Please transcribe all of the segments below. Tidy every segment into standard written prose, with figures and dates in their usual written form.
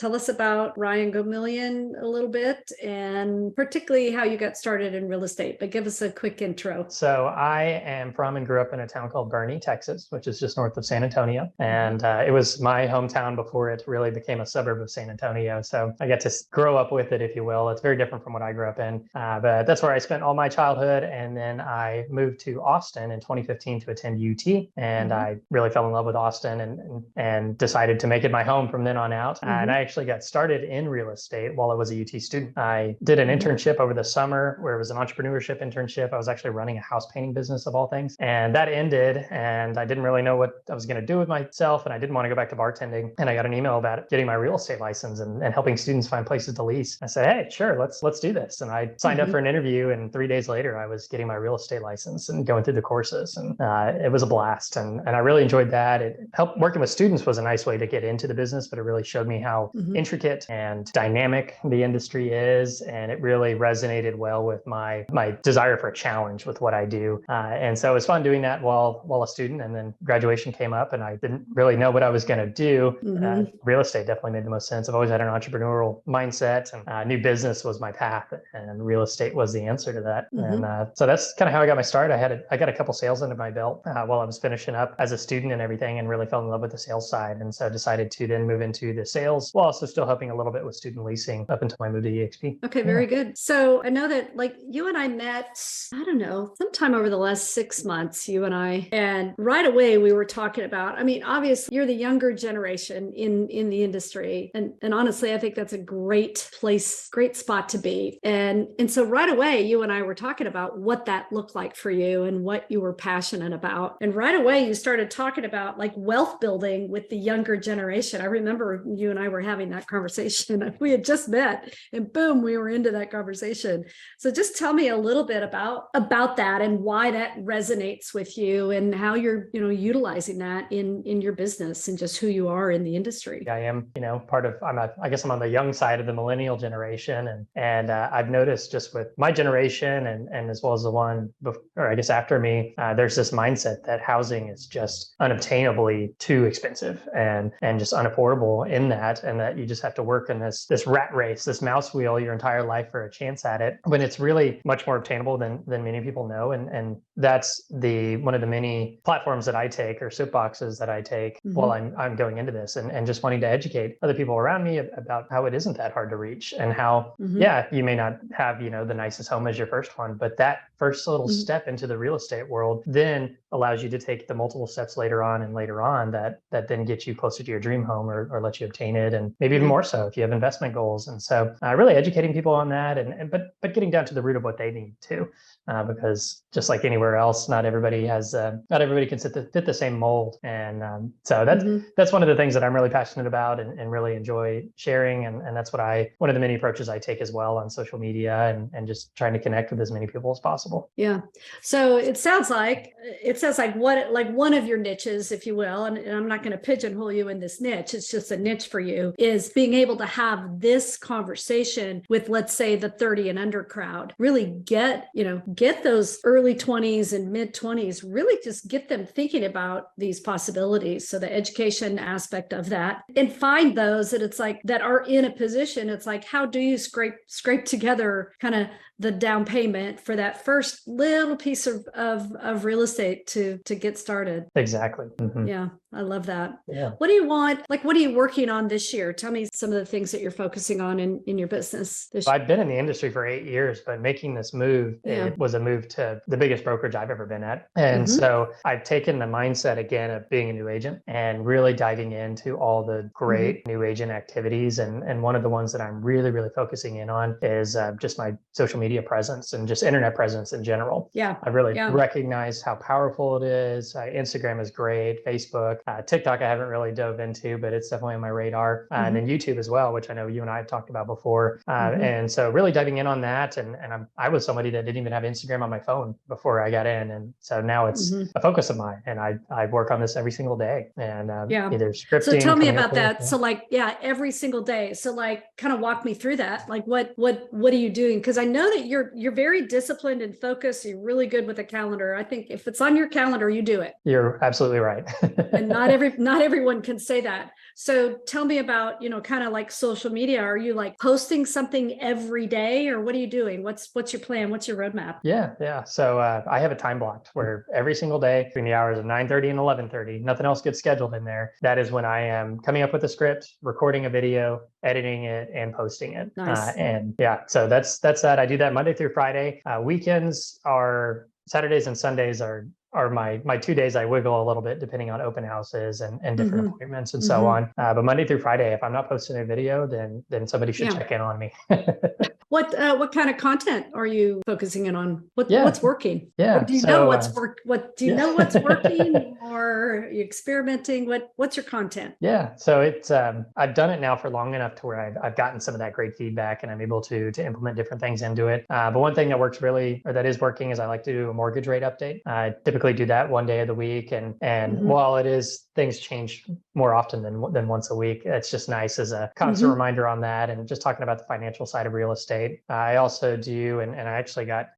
tell us about Ryan Gomillion a little bit, and particularly how you got started in real estate, but give us a quick intro. So I am from and grew up in a town called Boerne, Texas, which is just north of San Antonio. And it was my hometown before it really became a suburb of San Antonio. So I get to grow up with it, if you will. It's very different from what I grew up in, but that's where I spent all my childhood. And then I moved to Austin in 2015 to attend UT. And I really fell in love with Austin and decided to make it my home from then on out. And I actually got started in real estate while I was a UT student. I did an internship over the summer where it was an entrepreneurship internship. I was actually running a house painting business of all things. And that ended, and I didn't really know what I was going to do with myself. And I didn't want to go back to bartending. And I got an email about getting my real estate license and helping students find places to lease. I said, hey, sure, let's do this. And I signed up for an interview, and 3 days later, I was getting my real estate license and going through the courses. And it was a blast. And I really enjoyed that. It helped. Working with students was a nice way to get into the business, but it really showed me how intricate and dynamic the industry is. And it really resonated well with my desire for a challenge with what I do. And so it was fun doing that while a student. And then graduation came up and I didn't really know what I was going to do. Real estate definitely made the most sense. I've always had an entrepreneurial mindset, and new business was my path, and real estate was the answer to that. And so that's kind of how I got my start. I got a couple sales under my belt while I was finishing up as a student and everything, and really fell in love with the sales side. And so decided to then move into the sales while also still helping a little bit with student leasing up until I moved to EXP. Okay, very good. So I know that like you and I met, I don't know, sometime over the last 6 months, you and I, and right away we were talking about, I mean, obviously you're the younger generation in the industry. And honestly, I think that's a great place, great spot to be. And so right away, you and I were talking about what that looked like for you and what you were passionate about. And right away, you started talking about like wealth building with the younger generation. I remember you and I were having that conversation. We had just met and boom, we were into that conversation. So just tell me a little bit about that and why that resonates with you and how you're, utilizing that in your business and just who you are in the industry. I am, part of, I guess I'm on the young side of the millennial generation. And I've noticed just with my generation and as well as the one before, or I guess after me, there's this mindset that housing is just unobtainably too expensive and just unaffordable in that, and that you just have to work in this rat race, this mouse wheel your entire life for a chance at it, when it's really much more obtainable than many people know. And that's one of the many platforms that I take, or soapboxes that I take while I'm going into this, and just wanting to educate other people around me about how it isn't that hard to reach, and how, you may not have, the nicest home as your first one, but that first little step into the real estate world then allows you to take the multiple steps later on that then get you closer to your dream home, or let you obtain it, and maybe even more so if you have investment goals. And so really educating people on that, but getting down to the root of what they need too, because just like anywhere else, not everybody can fit the same mold. And so that's one of the things that I'm really passionate about and really enjoy sharing. And that's one of the many approaches I take as well on social media, and just trying to connect with as many people as possible. Yeah. So it sounds like one of your niches, if you will, and I'm not going to pigeonhole you in this niche, it's just a niche for you, is being able to have this conversation with, let's say, the 30 and under crowd, really get those early 20s and mid 20s, really just get them thinking about these possibilities. So the education aspect of that, and find those that it's like that are in a position, it's like, how do you scrape together kind of the down payment for that first little piece of real estate to get started? Exactly. Yeah, I love that. Yeah. What do you want? Like, what are you working on this year? Tell me some of the things that you're focusing on in your business this year. I've been in the industry for 8 years, but making this move, it was a move to the biggest brokerage I've ever been at. And so I've taken the mindset again of being a new agent and really diving into all the great new agent activities. And one of the ones that I'm really, really focusing in on is just my social media presence and just internet presence in general. Yeah. I really recognize how powerful it is. Instagram is great. Facebook, TikTok, I haven't really dove into, but it's definitely on my radar. And then YouTube as well, which I know you and I have talked about before. And so really diving in on that. And I was somebody that didn't even have Instagram on my phone before I got in. And so now it's a focus of mine, and I work on this every single day, and either scripting. So tell me about that. So every single day. So kind of walk me through that. Like what are you doing? Because I know that you're very disciplined and focused. You're really good with a calendar. I think if it's on your calendar, you do it. You're absolutely right. And not everyone can say that. So tell me about, kind of like social media. Are you like posting something every day, or what are you doing? What's your plan? What's your roadmap? Yeah. So I have a time blocked where every single day between the hours of 9:30 and 11:30, nothing else gets scheduled in there. That is when I am coming up with a script, recording a video, editing it, and posting it. Nice. And yeah, so that's that. I do that Monday through Friday. Weekends are Saturdays and Sundays are my 2 days. I wiggle a little bit depending on open houses and different appointments and so on. But Monday through Friday, if I'm not posting a video, then somebody should check in on me. What kind of content are you focusing in on? What's working? Yeah. Or do you know what's working, or are you experimenting? What's your content? Yeah. So it's I've done it now for long enough to where I've gotten some of that great feedback and I'm able to implement different things into it. But one thing that works really, or that is working, is I like to do a mortgage rate update. I typically do that one day of the week, and while it is, things change more often than once a week, it's just nice as a constant reminder on that, and just talking about the financial side of real estate. I also do, and I actually got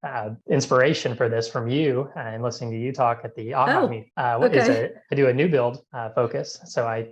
inspiration for this from you and listening to you talk at the AHA meet. I do a new build focus. So I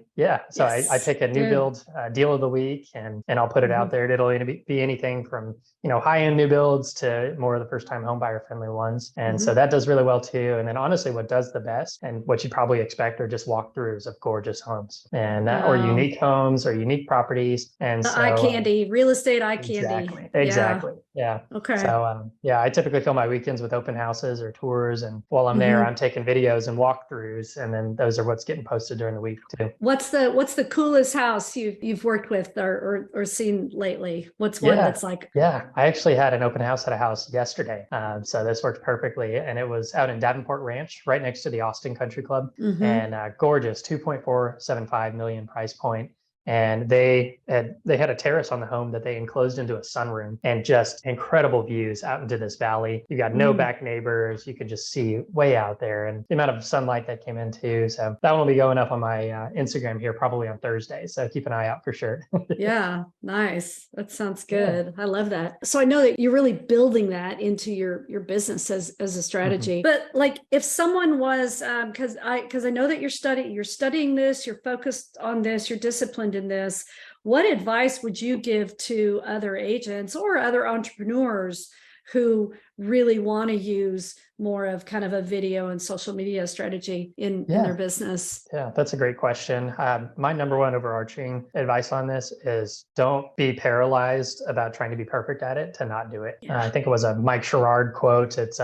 pick a new build deal of the week, and I'll put it out there. It'll be anything from high-end new builds to more of the first-time home buyer friendly ones, and so that does really well too. And then honestly, what does the best, and what you probably expect, are just walkthroughs of gorgeous homes and or unique homes or unique properties. And so eye candy, real estate eye candy. Exactly. Yeah. Okay. So I typically fill my weekends with open houses or tours, and while I'm there, I'm taking videos and walkthroughs, and then those are what's getting posted during the week too. What's the coolest house you've worked with or seen lately? What's one that's like? Yeah, I actually had an open house at a house yesterday. So this worked perfectly, and it was out in Davenport Ranch, right next to the Austin Country Club, and gorgeous, 2.475 million price point. And they had a terrace on the home that they enclosed into a sunroom, and just incredible views out into this valley. You got no back neighbors. You could just see way out there, and the amount of sunlight that came in too. So that one will be going up on my Instagram here probably on Thursday. So keep an eye out for sure. Yeah, nice. That sounds good. Yeah. I love that. So I know that you're really building that into your business as a strategy. But like, if someone was, because I know that you're studying this, you're focused on this, you're disciplined in this. What advice would you give to other agents or other entrepreneurs who really want to use more of kind of a video and social media strategy in their business? Yeah, that's a great question. My number one overarching advice on this is don't be paralyzed about trying to be perfect at it to not do it. I think it was a Mike Sherrard quote. It's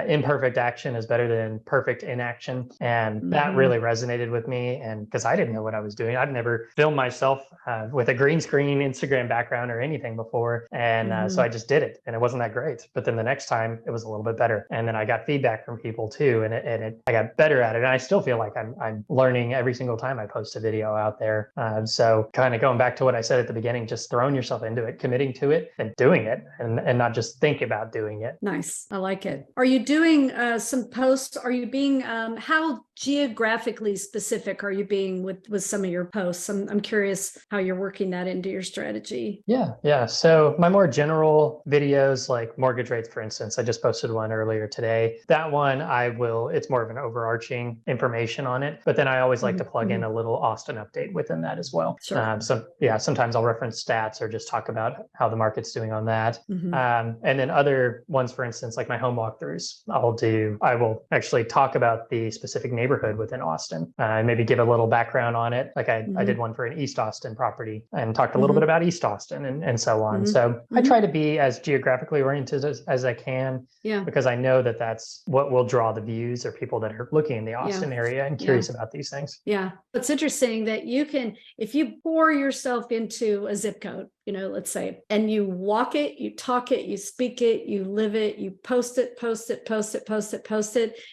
imperfect action is better than perfect inaction. And that really resonated with me. And because I didn't know what I was doing, I'd never filmed myself with a green screen Instagram background or anything before. And so I just did it, and it wasn't that great. But then the next time it was a little bit better. And then I got feedback from people too, and I got better at it. And I still feel like I'm learning every single time I post a video out there. So kind of going back to what I said at the beginning, just throwing yourself into it, committing to it, and doing it, and not just think about doing it. Nice. I like it. Are you doing some posts? Are you being how geographically specific are you being with some of your posts? I'm curious how you're working that into your strategy. Yeah. So my more general videos, like mortgage rates, for instance, I just posted one earlier today. That one it's more of an overarching information on it, but then I always like to plug in a little Austin update within that as well. Sure. Sometimes I'll reference stats or just talk about how the market's doing on that. And then other ones, for instance, like my home walkthroughs, I will actually talk about the specific neighborhood within Austin, maybe give a little background on it. Like I did one for an East Austin property and talked a little bit about East Austin and so on. So I try to be as geographically oriented as I can, because I know that that's what will draw the views or people that are looking in the Austin area and curious about these things. Yeah. It's interesting that you can, if you pour yourself into a zip code, let's say, and you walk it, you talk it, you speak it, you live it, you post it,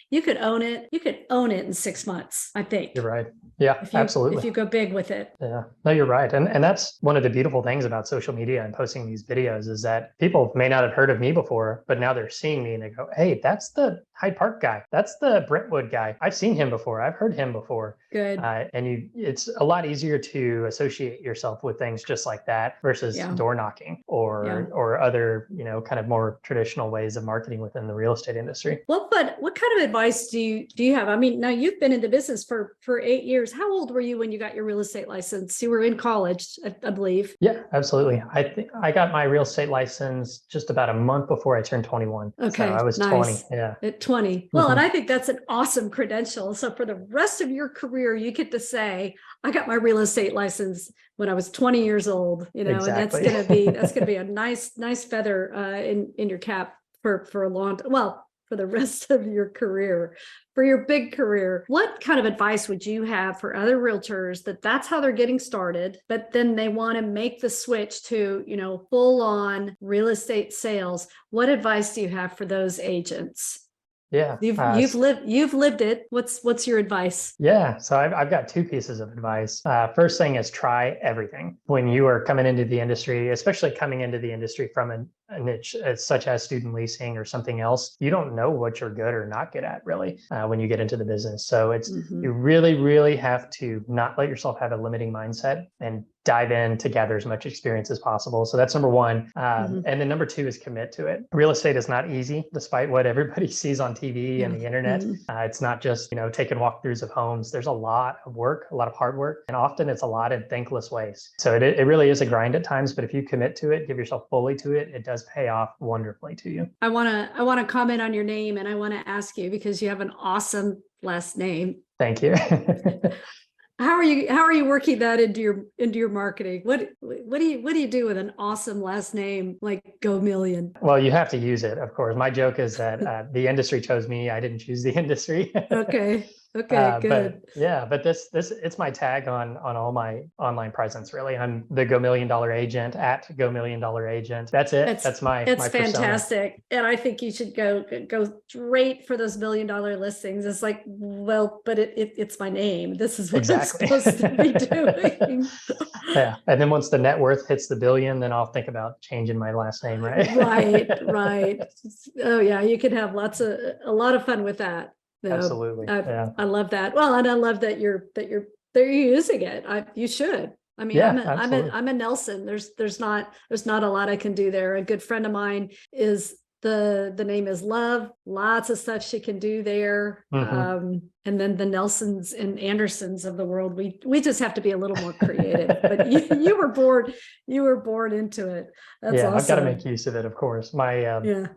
you could own it. You could own it in 6 months, I think. You're right. Yeah, absolutely. If you go big with it. Yeah, no, you're right. And that's one of the beautiful things about social media and posting these videos, is that people may not have heard of me before, but now they're seeing me and they go, hey, that's the Hyde Park guy. That's the Brentwood guy. I've seen him before. I've heard him before. Good. And it's a lot easier to associate yourself with things just like that versus Yeah. door knocking Yeah. or other, kind of more traditional ways of marketing within the real estate industry. Well, but what kind of advice do you have? I mean, now you've been in the business for 8 years. How old were you when you got your real estate license? You were in college, I believe. Yeah, absolutely. I think I got my real estate license just about a month before I turned 21. So Okay, I was 20. nice. Yeah. At 20. Well, and I think that's an awesome credential. So for the rest of your career, you get to say, I got my real estate license when I was 20 years old, Exactly. and that's gonna be a nice feather in your cap for a long well, for the rest of your career, for your big career. What kind of advice would you have for other realtors that's how they're getting started, but then they want to make the switch to, full on real estate sales? What advice do you have for those agents? Yeah. You've lived it. What's your advice? Yeah, so I've got two pieces of advice. First thing is try everything. When you are coming into the industry, especially coming into the industry from a niche such as student leasing or something else, you don't know what you're good or not good at really when you get into the business. So you really, really have to not let yourself have a limiting mindset and dive in to gather as much experience as possible. So that's number one. And then number two is commit to it. Real estate is not easy, despite what everybody sees on TV and the internet. It's not just, taking walkthroughs of homes. There's a lot of work, a lot of hard work, and often it's a lot in thankless ways. So it really is a grind at times, but if you commit to it, give yourself fully to it, it does pay off wonderfully to you. I want to comment on your name, and I want to ask you, because you have an awesome last name. Thank you. How are you working that into your marketing? What do you do with an awesome last name like Go Million? Well, you have to use it, of course. My joke is that the industry chose me. I didn't choose the industry. Okay, good. But this it's my tag on all my online presence. Really, I'm the Go Million Agent at Go Million Agent. That's it. That's my fantastic. Persona. And I think you should go straight for those $1 million listings. It's like, well, but it's my name. This is what Exactly. I'm supposed to be doing. Yeah, and then once the net worth hits the billion, then I'll think about changing my last name. Right. Oh yeah, you can have a lot of fun with that. Absolutely. I love that. Well, and I love that you're using it. You should. I mean, I'm a Nelson. There's not a lot I can do there. A good friend of mine is the name is Love. Lots of stuff she can do there. And then the Nelsons and Andersons of the world, we just have to be a little more creative. But you were born into it. That's awesome. I've got to make use of it, of course. My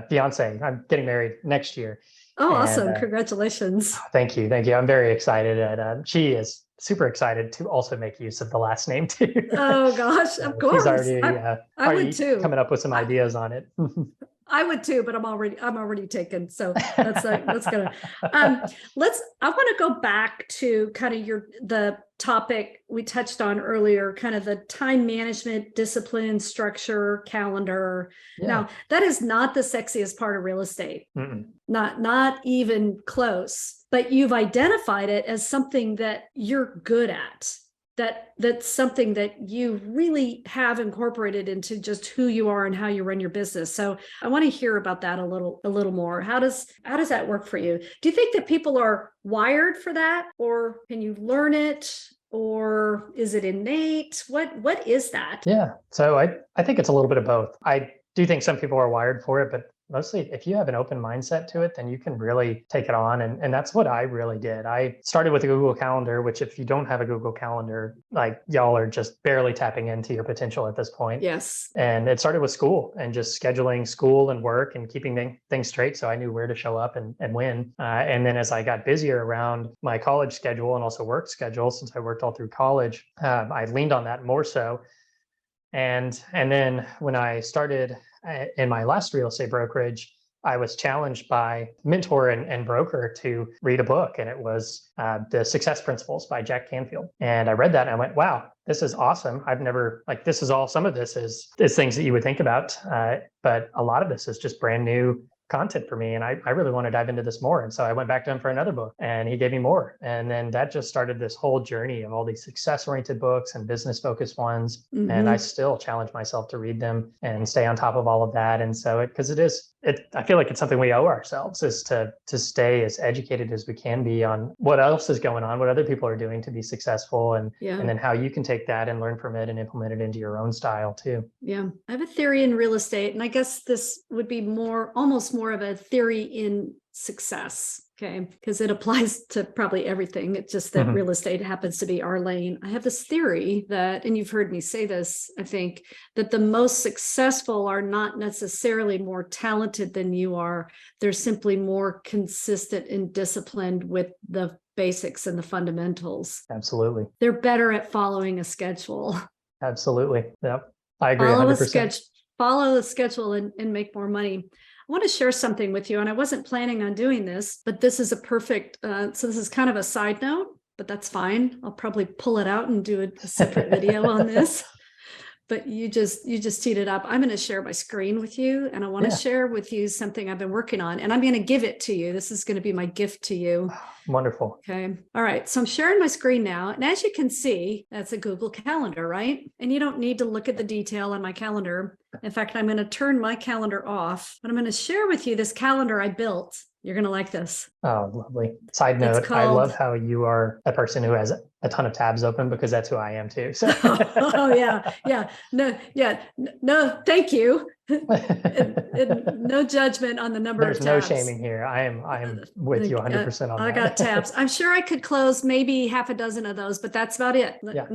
fiance, I'm getting married next year. Oh, awesome. Congratulations. Thank you. I'm very excited. And she is super excited to also make use of the last name too. Oh gosh, of course. She's already, I would too. Coming up with some ideas on it. I would too, but I'm already taken. So that's gonna, I want to go back to kind of the topic we touched on earlier, kind of the time management, discipline, structure, calendar. Yeah. Now that is not the sexiest part of real estate. Not even close, but you've identified it as something that you're good at. That's something that you really have incorporated into just who you are and how you run your business. So I want to hear about that a little more. How does that work for you? Do you think that people are wired for that, or can you learn it, or is it innate? What is that? Yeah. So I think it's a little bit of both. I do think some people are wired for it, but mostly if you have an open mindset to it, then you can really take it on. And that's what I really did. I started with a Google Calendar, which if you don't have a Google Calendar, like y'all are just barely tapping into your potential at this point. Yes. And it started with school and just scheduling school and work and keeping things straight. So I knew where to show up and when. And then as I got busier around my college schedule and also work schedule, since I worked all through college, I leaned on that more so. And then when I started in my last real estate brokerage, I was challenged by mentor and broker to read a book, and it was The Success Principles by Jack Canfield. And I read that and I went, wow, this is awesome. I've never, some of this is things that you would think about, but a lot of this is just brand new content for me. And I really want to dive into this more. And so I went back to him for another book and he gave me more. And then that just started this whole journey of all these success-oriented books and business-focused ones. And I still challenge myself to read them and stay on top of all of that. And so because I feel like it's something we owe ourselves, is to stay as educated as we can be on what else is going on, what other people are doing to be successful, and then how you can take that and learn from it and implement it into your own style too. Yeah. I have a theory in real estate, and I guess this would be almost more of a theory in success. Okay. Because it applies to probably everything. It's just that real estate happens to be our lane. I have this theory that, and you've heard me say this, I think, that the most successful are not necessarily more talented than you are. They're simply more consistent and disciplined with the basics and the fundamentals. Absolutely. They're better at following a schedule. Absolutely. Yep. I agree 100%. Follow the schedule and make more money. I want to share something with you, and I wasn't planning on doing this, but this is a perfect, so this is kind of a side note, but that's fine. I'll probably pull it out and do a separate video on this. But you just teed it up. I'm going to share my screen with you, and I want to share with you something I've been working on, and I'm going to give it to you. This is going to be my gift to you. Wonderful. Okay. All right. So I'm sharing my screen now. And as you can see, that's a Google Calendar, right? And you don't need to look at the detail on my calendar. In fact, I'm going to turn my calendar off, but I'm going to share with you this calendar I built. You're going to like this. Oh, lovely. Side note, I love how you are a person who has a ton of tabs open, because that's who I am too. So. Oh, yeah. Yeah. No, thank you. No judgment on the number There's of tabs. no shaming here. I am with you 100% on that. I got tabs. I'm sure I could close maybe half a dozen of those, but that's about it. Yeah.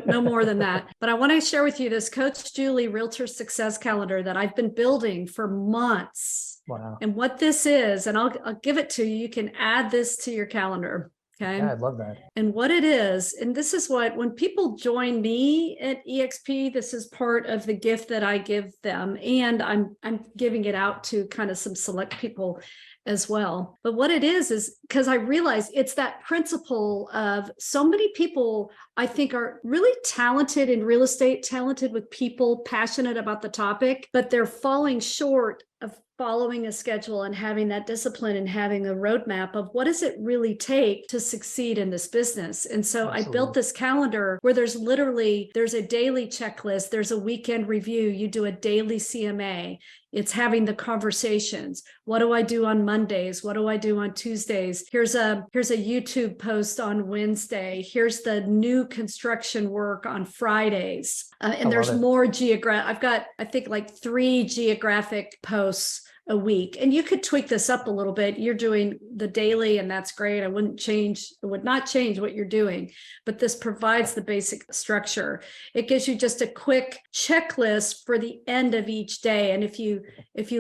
No more than that. But I want to share with you this Coach Julie Realtor Success Calendar that I've been building for months. Wow. And what this is, and I'll give it to you. You can add this to your calendar. Okay. Yeah, I'd love that. And what it is, and this is what, when people join me at EXP, this is part of the gift that I give them. And I'm giving it out to kind of some select people as well. But what it is because I realize it's that principle of so many people I think are really talented in real estate, talented with people, passionate about the topic, but they're falling short of following a schedule and having that discipline and having a roadmap of what does it really take to succeed in this business. And so I built this calendar where there's a daily checklist, there's a weekend review, you do a daily CMA. It's having the conversations. What do I do on Mondays? What do I do on Tuesdays? Here's a YouTube post on Wednesday. Here's the new construction work on Fridays. And there's more I've got, I think, like 3 geographic posts a week. And you could tweak this up a little bit. You're doing the daily, and that's great. I would not change what you're doing, but this provides the basic structure. It gives you just a quick checklist for the end of each day. And if you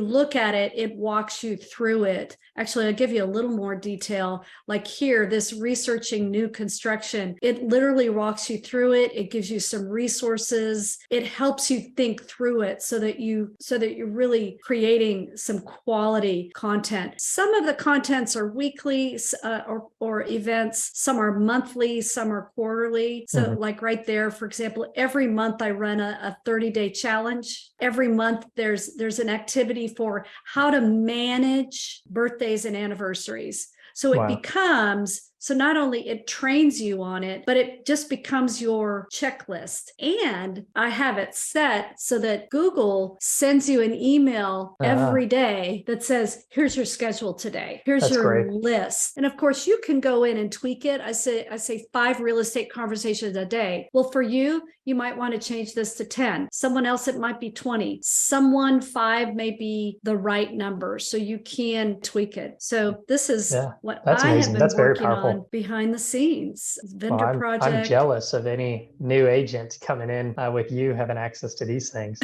look at it, it walks you through it. Actually, I'll give you a little more detail. Like here, this researching new construction, it literally walks you through it. It gives you some resources. It helps you think through it so that you're really creating some quality content. Some of the contents are weekly or events. Some are monthly, some are quarterly. So like right there, for example, every month I run a 30-day challenge. Every month there's an activity for how to manage birthdays and anniversaries. So it becomes, so not only it trains you on it, but it just becomes your checklist. And I have it set so that Google sends you an email every day that says, here's your schedule today. Here's your list. And of course you can go in and tweak it. I say 5 real estate conversations a day. Well, for you might want to change this to 10. Someone else, it might be 20. Someone 5 may be the right number. So you can tweak it. So this is what I have been working on behind the scenes. Vendor project. I'm jealous of any new agent coming in with you having access to these things.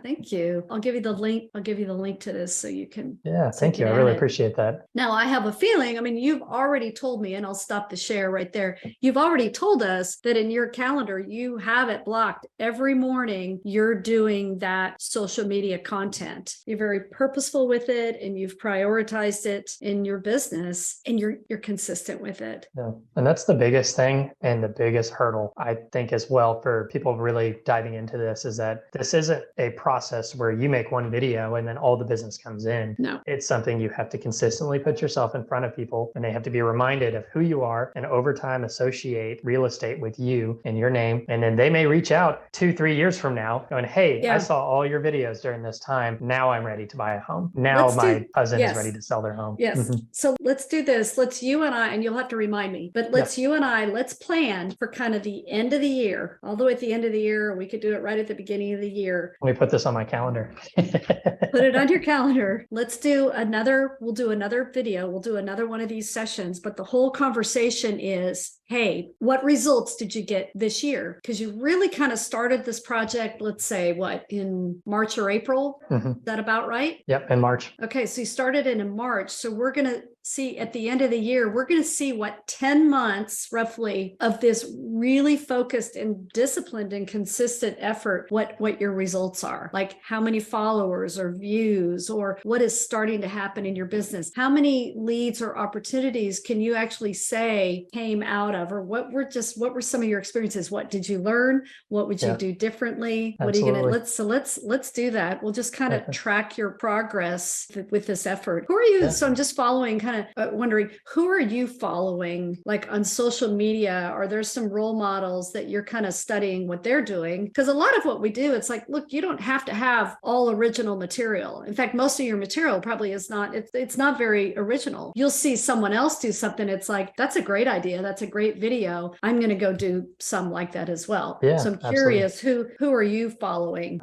Thank you. I'll give you the link. I'll give you the link to this so you can. Yeah, thank you. I really appreciate that. Now I have a feeling, I mean, you've already told me, and I'll stop the share right there. You've already told us that in your calendar, you have it blocked every morning. You're doing that social media content. You're very purposeful with it, and you've prioritized it in your business, and you're consistent with with it. Yeah. And that's the biggest thing and the biggest hurdle, I think, as well, for people really diving into this, is that this isn't a process where you make one video and then all the business comes in. No. It's something you have to consistently put yourself in front of people, and they have to be reminded of who you are, and over time associate real estate with you and your name. And then they may reach out 2-3 years from now going, hey, I saw all your videos during this time. Now I'm ready to buy a home. Now my cousin is ready to sell their home. Yes. So let's do this. Let's you and I, and you'll have to remind me, but let's plan for kind of the end of the year, all the way at the end of the year. We could do it right at the beginning of the year. Let me put this on my calendar. Put it on your calendar. We'll do another video. We'll do another one of these sessions, but the whole conversation is, hey, what results did you get this year? Because you really kind of started this project, let's say, in March or April? Is that about right? Yep, in March. Okay, so you started it in March. So we're going to see at the end of the year, we're going to see what 10 months roughly of this really focused and disciplined and consistent effort, what your results are. Like how many followers or views, or what is starting to happen in your business. How many leads or opportunities can you actually say came out of, or what were some of your experiences? What did you learn? What would you do differently? Absolutely. What are you going to, let's do that. We'll just kind of track your progress with this effort. Who are you? So I'm just following, kind of wondering, who are you following, like on social media? Are there some role models that you're kind of studying what they're doing? Because a lot of what we do, it's like, look, you don't have to have all original material. In fact, most of your material probably is not, it's not very original. You'll see someone else do something. It's like, that's a great idea. That's a great video. I'm going to go do some like that as well. Yeah, so I'm curious, who are you following?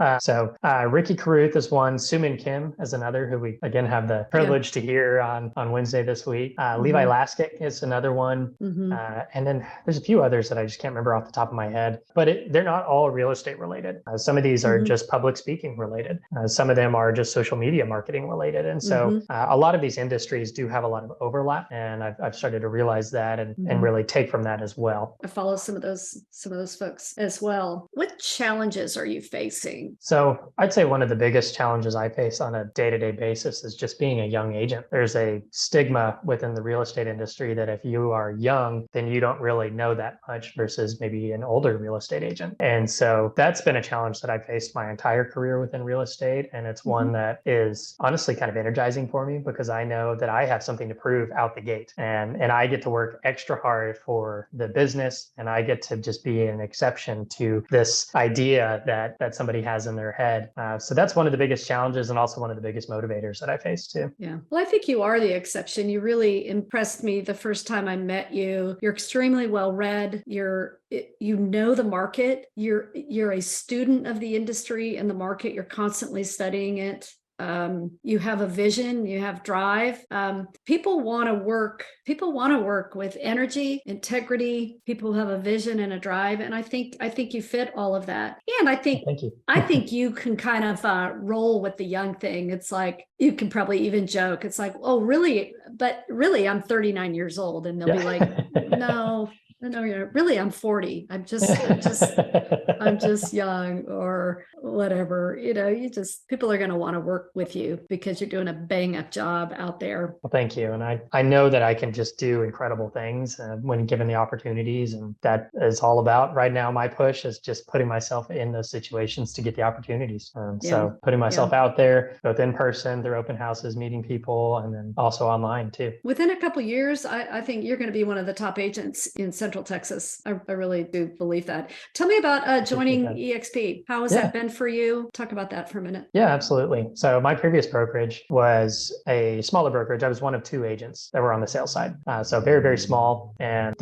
Ricky Carruth is one. Sumin Kim is another, who we again have the privilege to hear on Wednesday this week. Levi Laskic is another one. And then there's a few others that I just can't remember off the top of my head, but they're not all real estate related. Some of these are just public speaking related. Some of them are just social media marketing related. And so a lot of these industries do have a lot of overlap, and I've started to realize that and really take from that as well. I follow some of those folks as well. What challenges are you facing? So I'd say one of the biggest challenges I face on a day-to-day basis is just being a young agent. There's a stigma within the real estate industry that if you are young, then you don't really know that much versus maybe an older real estate agent. And so that's been a challenge that I've faced my entire career within real estate. And it's one that is honestly kind of energizing for me, because I know that I have something to prove out the gate, and I get to work extra hard for the business, and I get to just be an exception to this idea that somebody has in their head. So that's one of the biggest challenges, and also one of the biggest motivators that I face too. Yeah. Well, I think you are the exception. You really impressed me the first time I met you. You're extremely well read. You know the market. You're a student of the industry and the market. You're constantly studying it. You have a vision, you have drive. People want to work with energy, integrity, people who have a vision and a drive. And I think you fit all of that. And I think, Thank you. I think you can kind of roll with the young thing. It's like, you can probably even joke. It's like, oh, really? But really, I'm 39 years old. And they'll be like, no, really, I'm 40. I'm just young, or whatever. People are going to want to work with you because you're doing a bang up job out there. Well, thank you. And I know that I can just do incredible things when given the opportunities. And that is all about right now. My push is just putting myself in those situations to get the opportunities. So putting myself out there, both in person, through open houses, meeting people, and then also online too. Within a couple of years, I think you're going to be one of the top agents in Central Texas. I really do believe that. Tell me about joining EXP. How has that been for you? Talk about that for a minute. Yeah, absolutely. So my previous brokerage was a smaller brokerage. I was one of 2 agents that were on the sales side. So very, very small. And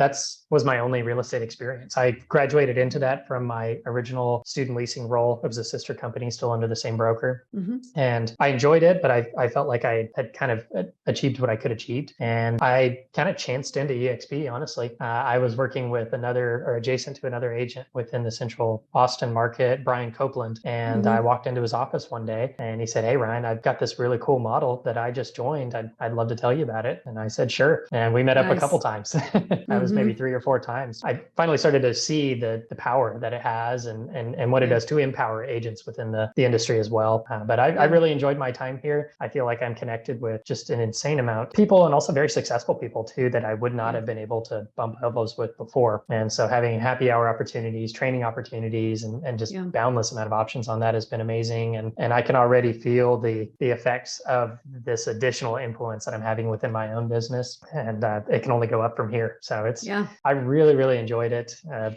was my only real estate experience. I graduated into that from my original student leasing role. It was a sister company still under the same broker. And I enjoyed it, but I felt like I had kind of achieved what I could achieve. And I kind of chanced into EXP, honestly. I was working with another or adjacent to another agent within the central Austin market, Brian Copeland. And I walked into his office one day and he said, "Hey, Ryan, I've got this really cool model that I just joined. I'd love to tell you about it." And I said, "Sure." And we met up a couple times. That was maybe 3 or 4 times. I finally started to see the power that it has and what it does to empower agents within the industry as well. But I really enjoyed my time here. I feel like I'm connected with just an insane amount of people and also very successful people too that I would not have been able to bump elbows with before. And so having happy hour opportunities, training opportunities, and just boundless amount of options on that has been amazing. And I can already feel the effects of this additional influence that I'm having within my own business. And it can only go up from here. So I really, really enjoyed it.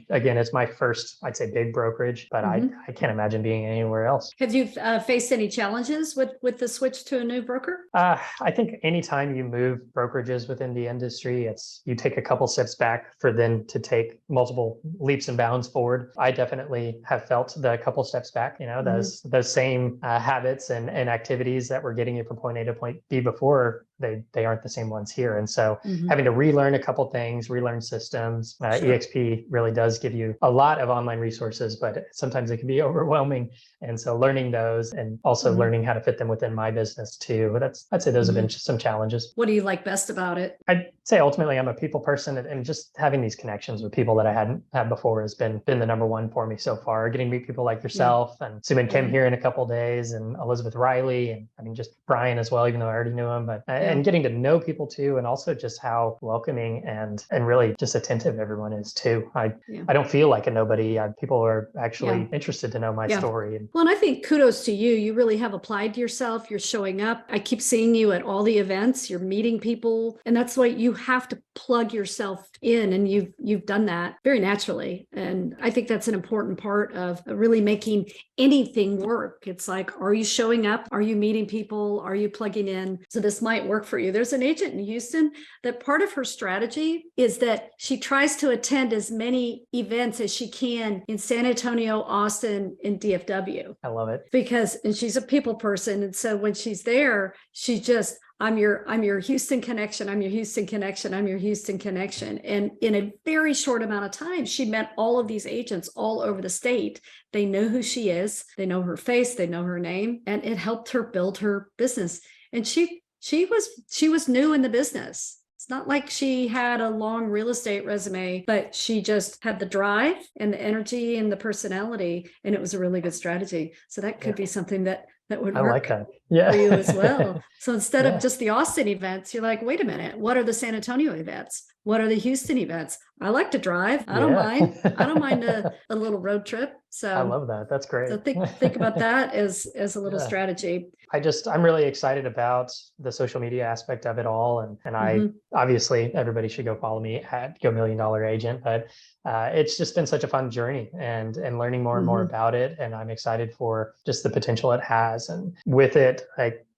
Again, it's my first, I'd say, big brokerage, but I can't imagine being anywhere else. Have you faced any challenges with the switch to a new broker? I think anytime you move brokerages within the industry, you take a couple steps back for then to take multiple leaps and bounds forward. I definitely have felt the couple steps back, those same habits and activities that were getting you from point A to point B before, they aren't the same ones here. And so having to relearn a couple things, relearn systems, EXP really does give you a lot of online resources, but sometimes it can be overwhelming. And so learning those and also learning how to fit them within my business too. I'd say those have been some challenges. What do you like best about it? I'd say ultimately I'm a people person, and just having these connections with people that I hadn't had before has been the number one for me so far. Getting to meet people like yourself and Suman Kim here in a couple of days, and Elizabeth Riley, and I mean just Brian as well, even though I already knew him, but and getting to know people too, and also just how welcoming and really just attentive everyone is too. I don't feel like a nobody. People are actually interested to know my story. Well, and I think kudos to you. You really have applied yourself. You're showing up. I keep seeing you at all the events. You're meeting people, and that's why you have to plug yourself in, and you've done that very naturally. And I think that's an important part of really making anything work. It's like, are you showing up? Are you meeting people? Are you plugging in? So this might work for you. There's an agent in Houston that part of her strategy is that she tries to attend as many events as she can in San Antonio, Austin, and DFW. I love it. And she's a people person. And so when she's there, she just, I'm your Houston connection. I'm your Houston connection. I'm your Houston connection. And in a very short amount of time, she met all of these agents all over the state. They know who she is. They know her face. They know her name. And it helped her build her business. And she was new in the business. It's not like she had a long real estate resume, but she just had the drive and the energy and the personality. And it was a really good strategy. So that could be something that would work for you as well. So instead of just the Austin events, you're like, wait a minute, what are the San Antonio events? What are the Houston events? I like to drive. I don't mind. I don't mind a little road trip. So I love that. That's great. So think about that as a little strategy. I'm really excited about the social media aspect of it all. And I obviously everybody should go follow me at Go Million Dollar Agent, but it's just been such a fun journey and learning more and more about it. And I'm excited for just the potential it has. And with it,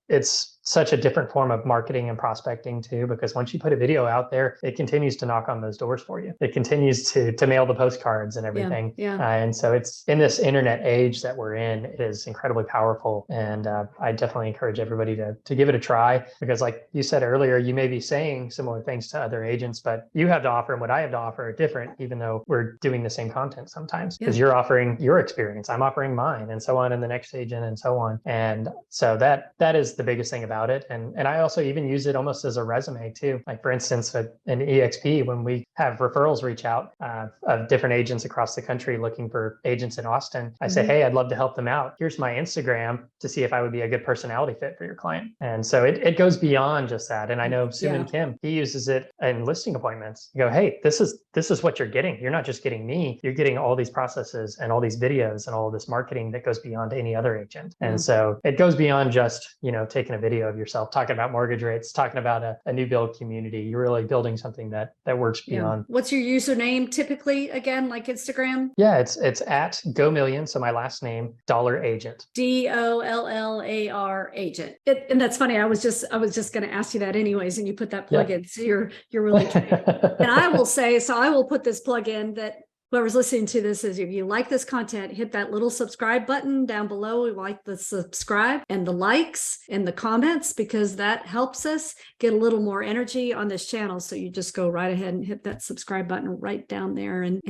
it's such a different form of marketing and prospecting too, because once you put a video out there, it continues to knock on those doors for you. It continues to mail the postcards and everything. And so it's in this internet age that we're in, it is incredibly powerful. And I definitely encourage everybody to give it a try, because like you said earlier, you may be saying similar things to other agents, but you have to offer and what I have to offer are different, even though we're doing the same content sometimes, because you're offering your experience, I'm offering mine, and so on, and the next agent and so on. And so that is the biggest thing about it. And I also even use it almost as a resume too. Like for instance, an EXP, when we have referrals reach out of different agents across the country looking for agents in Austin, I say, hey, I'd love to help them out. Here's my Instagram to see if I would be a good personality fit for your client. And so it goes beyond just that. And I know Suman Kim, he uses it in listing appointments. You go, hey, this is what you're getting. You're not just getting me, you're getting all these processes and all these videos and all of this marketing that goes beyond any other agent. And so it goes beyond just, taking a video of yourself, talking about mortgage rates, talking about a new build community. You're really building something that works beyond. What's your username typically again, like Instagram? Yeah, it's at Go Million. So my last name, Dollar Agent. DOLLAR agent. And that's funny. I was just going to ask you that anyways, and you put that plug in. So you're really trained. And I will say, so I will put this plug in that whoever's listening to this is, if you like this content, hit that little subscribe button down below. We like the subscribe and the likes and the comments, because that helps us get a little more energy on this channel. So you just go right ahead and hit that subscribe button right down there, and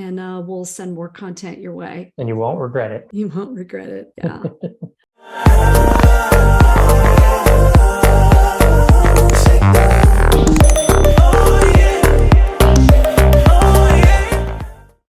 we'll send more content your way. And you won't regret it. You won't regret it. Yeah.